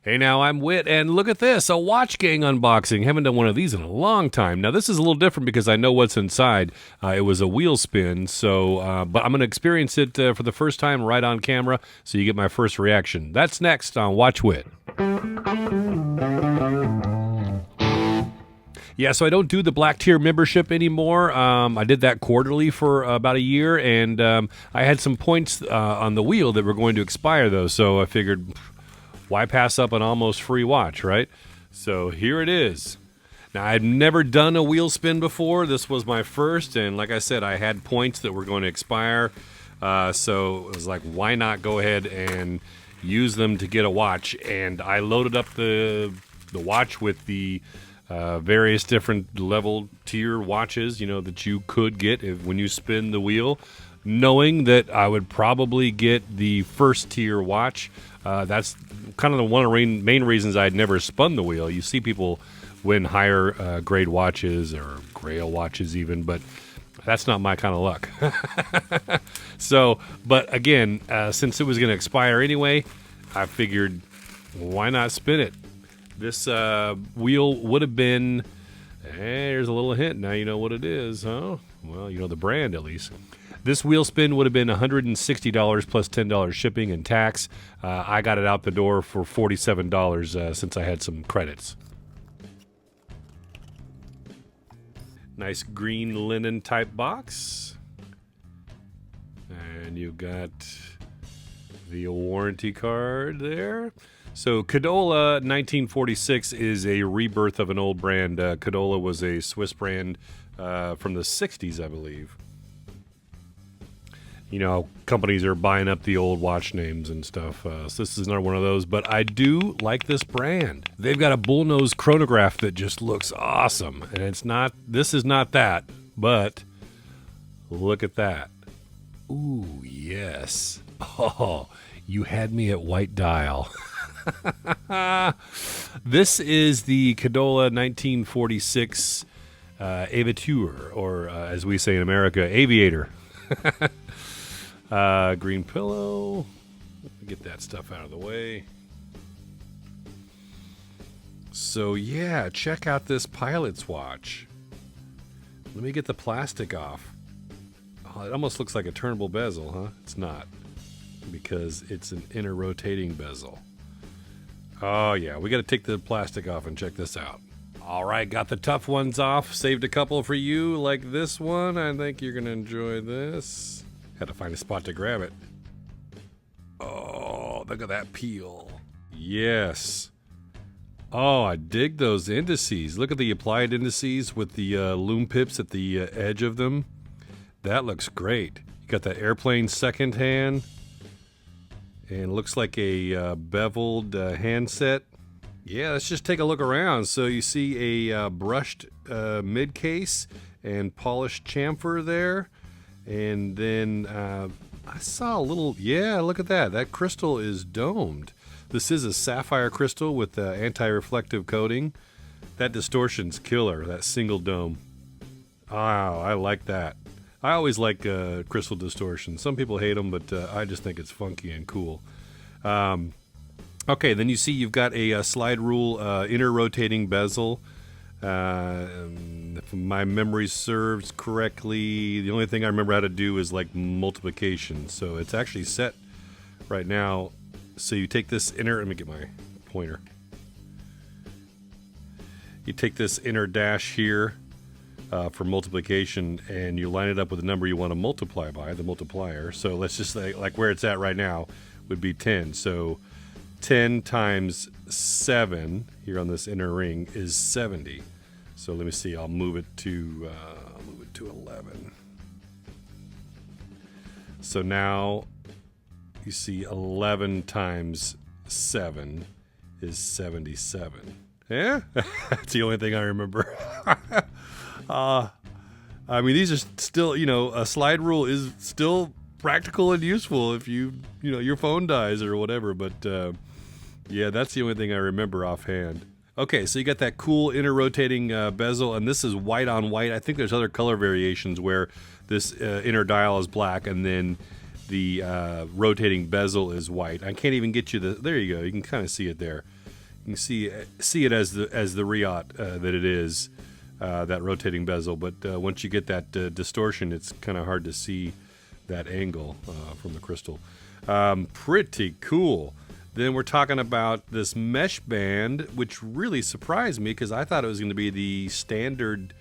Hey now, I'm Wit, and look at this, a Watch Gang unboxing. Haven't done one of these in a long time. Now, this is a little different because I know what's inside. It was a wheel spin, so but I'm going to experience it for the first time right on camera, so you get my first reaction. That's next on Watch Wit. Yeah, so I don't do the Black Tier membership anymore. I did that quarterly for about a year, and I had some points on the wheel that were going to expire, though, so I figured, why pass up an almost free watch, right? So here it is. Now, I'd never done a wheel spin before. This was my first, and like I said, I had points that were going to expire, so it was like, why not go ahead and use them to get a watch? And I loaded up the watch with the various different level tier watches, that you could get when you spin the wheel, knowing that I would probably get the first tier watch. That's kind of one of the main reasons I'd never spun the wheel. You see people win higher grade watches or grail watches even, but that's not my kind of luck. So, but again, since it was going to expire anyway, I figured, why not spin it? This wheel would have been, here's a little hint. Now you know what it is, huh? Well, you know the brand at least. This wheel spin would have been $160 plus $10 shipping and tax. I got it out the door for $47 since I had some credits. Nice green linen type box. And you've got the warranty card there. So Cadola 1946 is a rebirth of an old brand. Cadola was a Swiss brand from the 60s, I believe. Companies are buying up the old watch names and stuff. So this is not one of those, but I do like this brand. They've got a bullnose chronograph that just looks awesome. And this is not that, but look at that. Ooh, yes. Oh, you had me at white dial. This is the Cadola 1946 Aviateur, or as we say in America, Aviator. Green pillow. Let me get that stuff out of the way. So yeah, check out this pilot's watch. Let me get the plastic off. Oh, it almost looks like a turnable bezel, huh? It's not, because it's an inner rotating bezel. Oh yeah, we got to take the plastic off and check this out. All right, got the tough ones off. Saved a couple for you, like this one. I think you're going to enjoy this. Had to find a spot to grab it. Oh, look at that peel. Yes. Oh, I dig those indices. Look at the applied indices with the loom pips at the edge of them. That looks great. You got that airplane second hand. And it looks like a beveled handset. Yeah, let's just take a look around. So you see a brushed mid case and polished chamfer there. And then I saw a little, yeah, look at that. That crystal is domed. This is a sapphire crystal with anti-reflective coating. That distortion's killer, that single dome. Wow, I like that. I always like crystal distortion. Some people hate them, but I just think it's funky and cool. Okay, then you see you've got a slide rule inner rotating bezel. If my memory serves correctly, the only thing I remember how to do is like multiplication. So it's actually set right now. So you take this inner, let me get my pointer. You take this inner dash here for multiplication, and you line it up with the number you want to multiply by, the multiplier. So let's just say, like where it's at right now would be 10. So 10 times 7 here on this inner ring is 70. So let me see. I'll move it to 11. So now you see 11 times 7 is 77. Yeah, that's the only thing I remember. I mean, these are still, a slide rule is still practical and useful if your phone dies or whatever. But yeah, that's the only thing I remember offhand. Okay, so you got that cool inner rotating bezel, and this is white on white. I think there's other color variations where this inner dial is black, and then the rotating bezel is white. I can't even get you there you go. You can kind of see it there. You can see it as the Riot that it is, that rotating bezel. But once you get that distortion, it's kind of hard to see that angle from the crystal. Pretty cool. Then we're talking about this mesh band, which really surprised me because I thought it was going to be the standard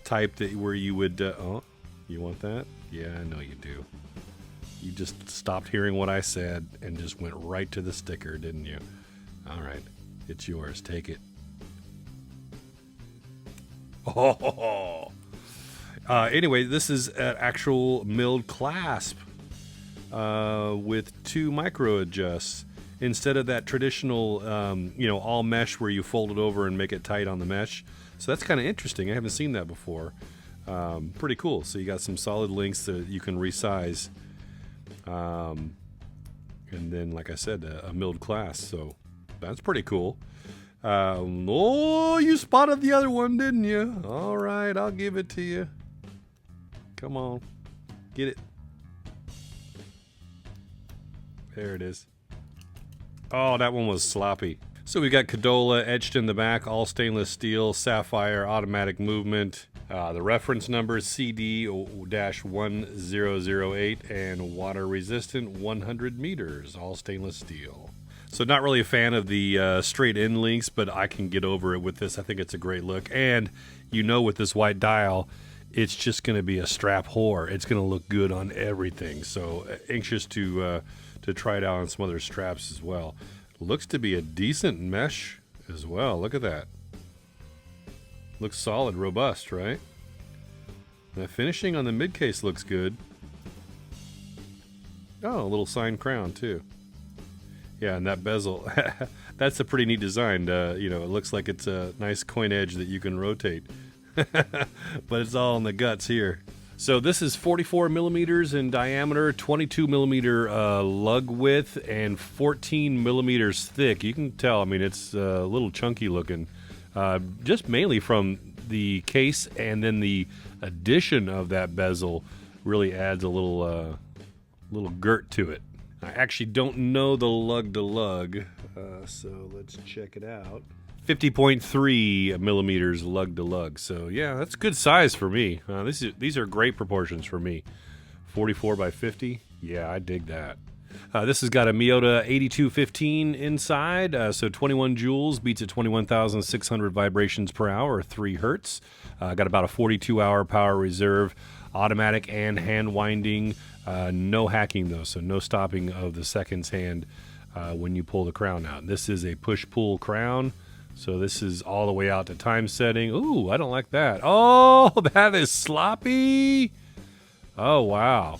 type where you would. Oh, you want that? Yeah, I know you do. You just stopped hearing what I said and just went right to the sticker, didn't you? All right, it's yours. Take it. Oh. Anyway, this is an actual milled clasp with 2 micro adjusts instead of that traditional, all mesh where you fold it over and make it tight on the mesh. So that's kind of interesting. I haven't seen that before. Pretty cool. So you got some solid links that you can resize. And then, like I said, a milled clasp. So that's pretty cool. Oh, you spotted the other one, didn't you? All right, I'll give it to you. Come on. Get it. There it is. Oh, that one was sloppy. So we got Cadola etched in the back, all stainless steel, sapphire, automatic movement. The reference number is CD-1008 and water resistant 100 meters, all stainless steel. So not really a fan of the straight in links, but I can get over it with this. I think it's a great look. And with this white dial, it's just going to be a strap whore. It's going to look good on everything. So anxious to try it out on some other straps as well. Looks to be a decent mesh as well. Look at that. Looks solid, robust, right? The finishing on the mid case looks good. Oh, a little signed crown too. Yeah, and that bezel, that's a pretty neat design. It looks like it's a nice coin edge that you can rotate. But it's all in the guts here. So this is 44 millimeters in diameter, 22 millimeter lug width, and 14 millimeters thick. You can tell, it's a little chunky looking. Just mainly from the case, and then the addition of that bezel really adds a little girt to it. I actually don't know the lug to lug, so let's check it out. 50.3 millimeters lug to lug. So yeah, that's good size for me. These are great proportions for me. 44 by 50. Yeah, I dig that. This has got a Miyota 8215 inside, so 21 joules, beats at 21,600 vibrations per hour, or 3 hertz. Got about a 42-hour power reserve, automatic and hand winding. No hacking though, so no stopping of the seconds hand when you pull the crown out. This is a push-pull crown, so this is all the way out to time setting. Ooh, I don't like that. Oh, that is sloppy. Oh, wow.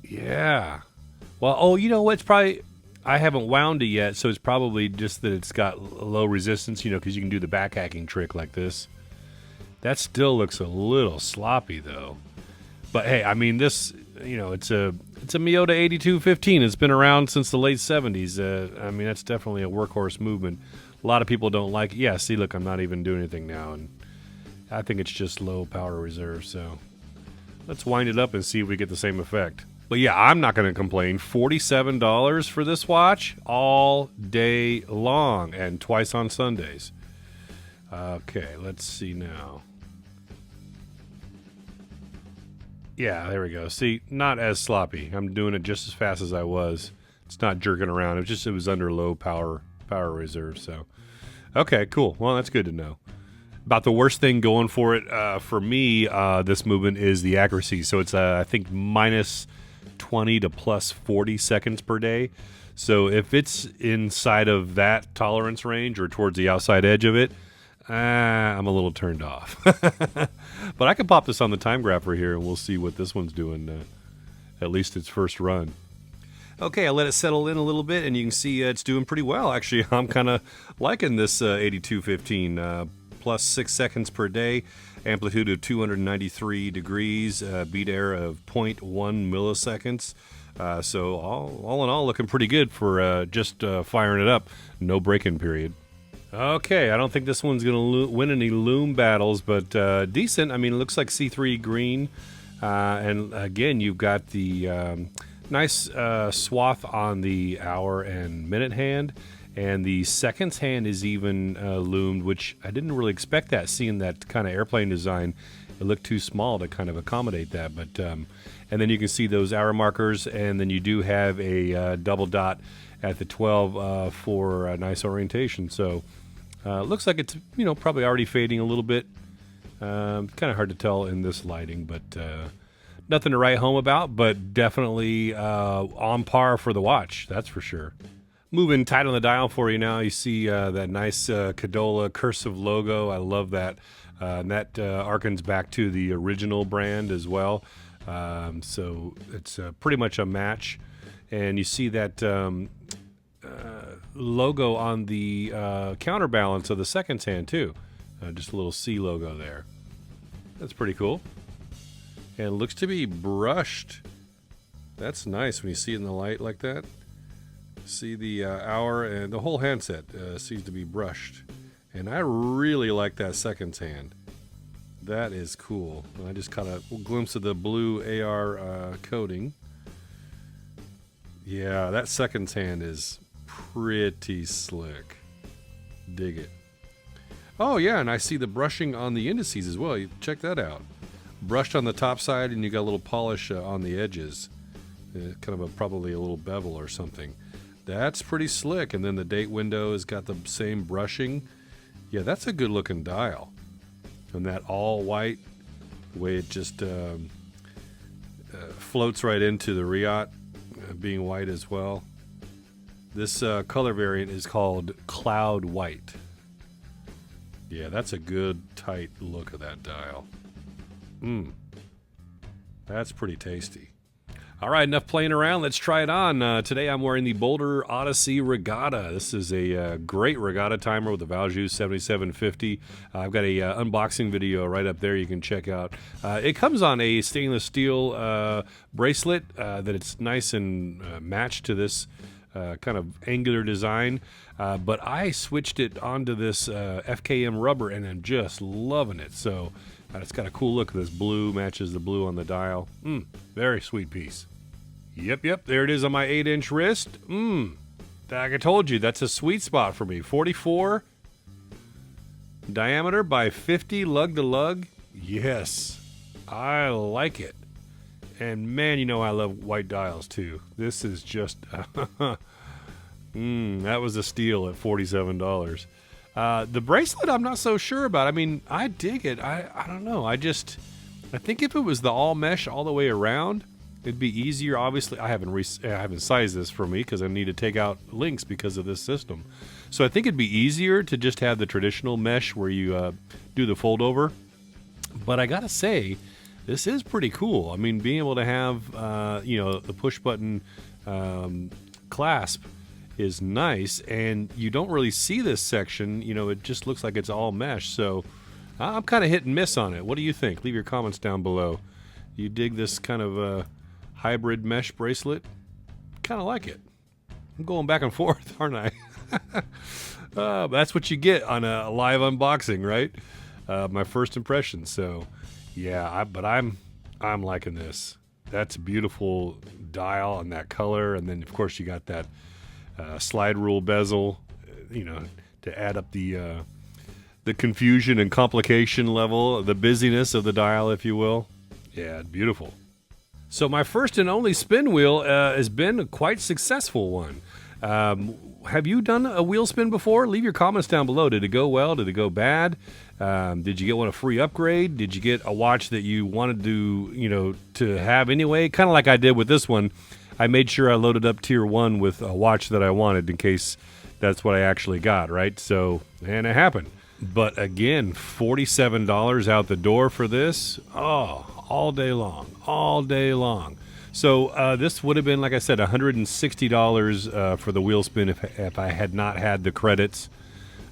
Yeah. Well, it's probably, I haven't wound it yet, so it's probably just that it's got low resistance, because you can do the back hacking trick like this. That still looks a little sloppy, though. But hey, this, it's a Miyota 8215. It's been around since the late 70s. That's definitely a workhorse movement. A lot of people don't like it. Yeah, see, look, I'm not even doing anything now, and I think it's just low power reserve, so let's wind it up and see if we get the same effect. But yeah, I'm not going to complain. $47 for this watch all day long and twice on Sundays. Okay, let's see now. Yeah, there we go. See, not as sloppy. I'm doing it just as fast as I was. It's not jerking around. It was under low power reserve. So, okay, cool. Well, that's good to know. About the worst thing going for it for me, this movement is the accuracy. So it's I think minus 20 to plus 40 seconds per day. So if it's inside of that tolerance range or towards the outside edge of it, I'm a little turned off. But I can pop this on the time grapher here and we'll see what this one's doing, at least its first run. Okay, I let it settle in a little bit and you can see it's doing pretty well. Actually, I'm kind of liking this 8215, plus 6 seconds per day, amplitude of 293 degrees, beat error of 0.1 milliseconds. So all in all, looking pretty good for just firing it up. No break-in period. Okay, I don't think this one's going to win any loom battles, but decent. It looks like C3 green. And again, you've got the nice swath on the hour and minute hand. And the seconds hand is even loomed, which I didn't really expect that, seeing that kind of airplane design. It looked too small to kind of accommodate that. But and then you can see those hour markers, and then you do have a double dot at the 12 for a nice orientation. So looks like it's, you know, probably already fading a little bit. Kind of hard to tell in this lighting, but nothing to write home about, but definitely on par for the watch, that's for sure. Moving tight on the dial for you now, you see that nice Cadola cursive logo. I love that. And that harkens back to the original brand as well. So it's pretty much a match. And you see that logo on the counterbalance of the seconds hand too. Just a little C logo there. That's pretty cool. And it looks to be brushed. That's nice when you see it in the light like that. See the hour, and the whole handset seems to be brushed. And I really like that seconds hand. That is cool. I just caught a glimpse of the blue AR coating. Yeah, that seconds hand is pretty slick. Dig it. Oh yeah, and I see the brushing on the indices as well. You check that out. Brushed on the top side, and you got a little polish on the edges. Kind of probably a little bevel or something. That's pretty slick. And then the date window has got the same brushing. Yeah, that's a good looking dial. And that all white, the way it just floats right into the Riot, being white as well. This color variant is called Cloud White. Yeah, that's a good tight look of that dial. That's pretty tasty. All right, enough playing around. Let's try it on. Today I'm wearing the Boulder Odyssey Regatta. This is a great regatta timer with the Valjoux 7750. I've got a unboxing video right up there you can check out. It comes on a stainless steel bracelet that it's nice and matched to this kind of angular design. But I switched it onto this FKM rubber, and I'm just loving it. So it's got a cool look. This blue matches the blue on the dial. Very sweet piece. Yep, there it is on my 8-inch wrist. Like I told you, that's a sweet spot for me. 44 diameter by 50 lug to lug. Yes, I like it. And man, you know I love white dials too. This is just, that was a steal at $47. The bracelet, I'm not so sure about. I mean, I dig it. I don't know. I think if it was the all mesh all the way around, it'd be easier. Obviously, I haven't sized this for me because I need to take out links because of this system. So I think it'd be easier to just have the traditional mesh where you do the fold over. But I gotta say, this is pretty cool. I mean, being able to have the push button clasp is nice, and you don't really see this section. You know, it just looks like it's all mesh. So I'm kind of hit and miss on it. What do you think? Leave your comments down below. You dig this kind of hybrid mesh bracelet? Kind of like it. I'm going back and forth, aren't I? That's what you get on a live unboxing, right? My first impression. So yeah, but I'm liking this. That's a beautiful dial on that color, and then of course you got that slide rule bezel, to add up the confusion and complication level, the busyness of the dial, if you will. Yeah, beautiful. So my first and only spin wheel has been a quite successful one. Have you done a wheel spin before? Leave your comments down below. Did it go well? Did it go bad? Did you get a free upgrade? Did you get a watch that you wanted to have anyway? Kind of like I did with this one. I made sure I loaded up tier 1 with a watch that I wanted in case that's what I actually got, right? So, and it happened. But again, $47 out the door for this. Oh, all day long. So this would have been, like I said, $160 for the wheel spin if I had not had the credits,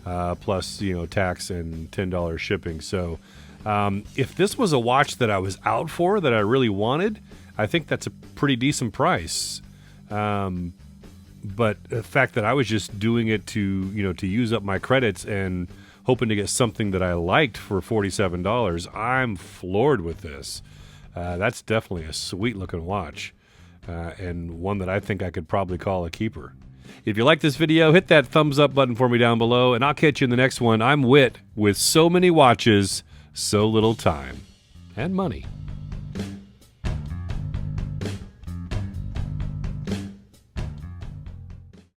plus tax and $10 shipping. So if this was a watch that I was out for, that I really wanted, I think that's a pretty decent price. But the fact that I was just doing it to use up my credits and hoping to get something that I liked for $47, I'm floored with this. That's definitely a sweet looking watch, and one that I think I could probably call a keeper. If you like this video, hit that thumbs up button for me down below, and I'll catch you in the next one. I'm Whit with so many watches, so little time and money.